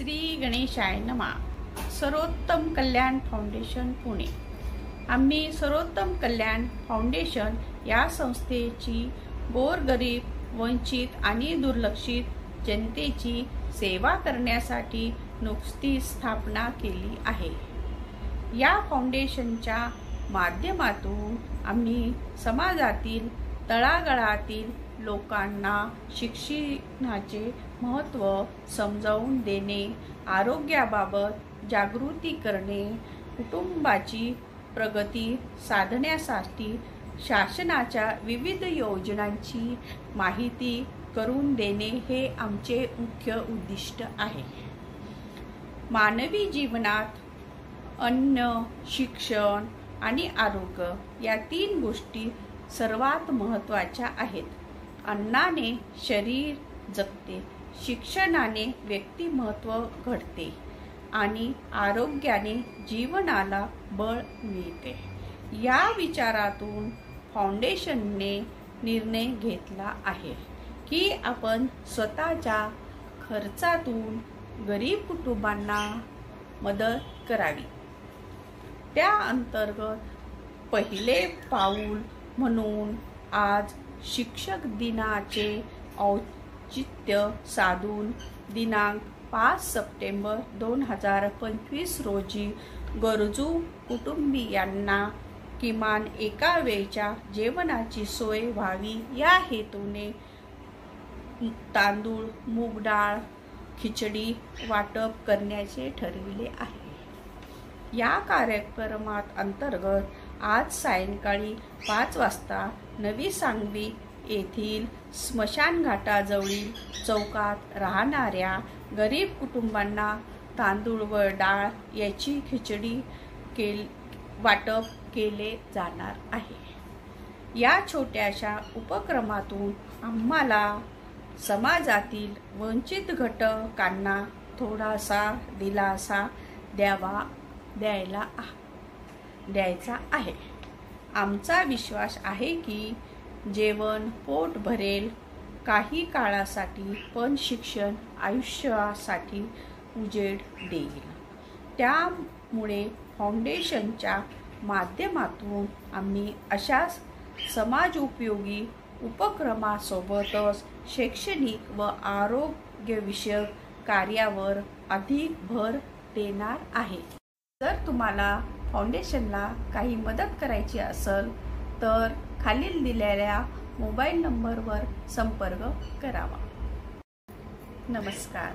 श्री गणेशाय नमः। सर्वोत्तम कल्याण फाउंडेशन पुणे। आम्ही सर्वोत्तम कल्याण फाउंडेशन या संस्थेची गोरगरीब, वंचित आणि दुर्लक्षित जनतेची सेवा करण्यासाठी नुकतीच स्थापना केली आहे। या फाउंडेशनच्या माध्यमातून आम्ही समाजातील तळागाळातील लोकांना शिक्षणाचे महत्त्व समजावून देणे, आरोग्याबाबत जागृती करणे, कुटुंबाची प्रगती साधण्यासाठी शासनाच्या विविध योजनांची माहिती करून देणे हे आमचे मुख्य उद्दिष्ट आहे। मानवी जीवनात अन्न, शिक्षण आणि आरोग्य या तीन गोष्टी सर्वात महत्त्वाच्या आहेत। अन्नाने शरीर जगते, शिक्षणाने व्यक्तिमत्व घडते आणि आरोग्याने जीवनाला बळ मिळते। या विचारातून फाउंडेशनने निर्णय घेतला आहे की आपण स्वतःच्या खर्चातून गरीब कुटुंबांना मदत करावी। त्या अंतर्गत पहिले पाऊल म्हणून आज शिक्षक दिनाचे औचित्य साधून दिनांक 5 सप्टेंबर 2025 रोजी गरजू कुटुंबीयांना किमान एका वेळच्या जेवणाची सोय व्हावी या हेतूने तांदूळ, मूग डाळ, खिचडी वाटप करण्याचे ठरविले आहे। या कार्यक्रमात अंतर्गत आज सायंकाळी 5 वाजता नवी सांगवी येथील स्मशानघाटाजवळील चौकात राहणाऱ्या गरीब कुटुंबांना तांदूळ व डाळ याची खिचडी वाटप केले जाणार आहे। या छोट्याशा उपक्रमातून आम्हाला समाजातील वंचित घटकांना थोडासा दिलासा द्यायचा आहे। आमचा विश्वास आहे की जेवण पोट भरेल काही काळासाठी, पण शिक्षण आयुष्यासाठी उजेड देईल। त्यामुळे फाउंडेशनच्या माध्यमातून आम्ही अशा समाजोपयोगी उपक्रमासोबतच शैक्षणिक व आरोग्यविषयक कार्यावर अधिक भर देणार आहे। जर तुम्हाला फाउंडेशनला काही मदत करायची असेल तर खालील दिलेल्या मोबाईल नंबरवर संपर्क करावा। नमस्कार।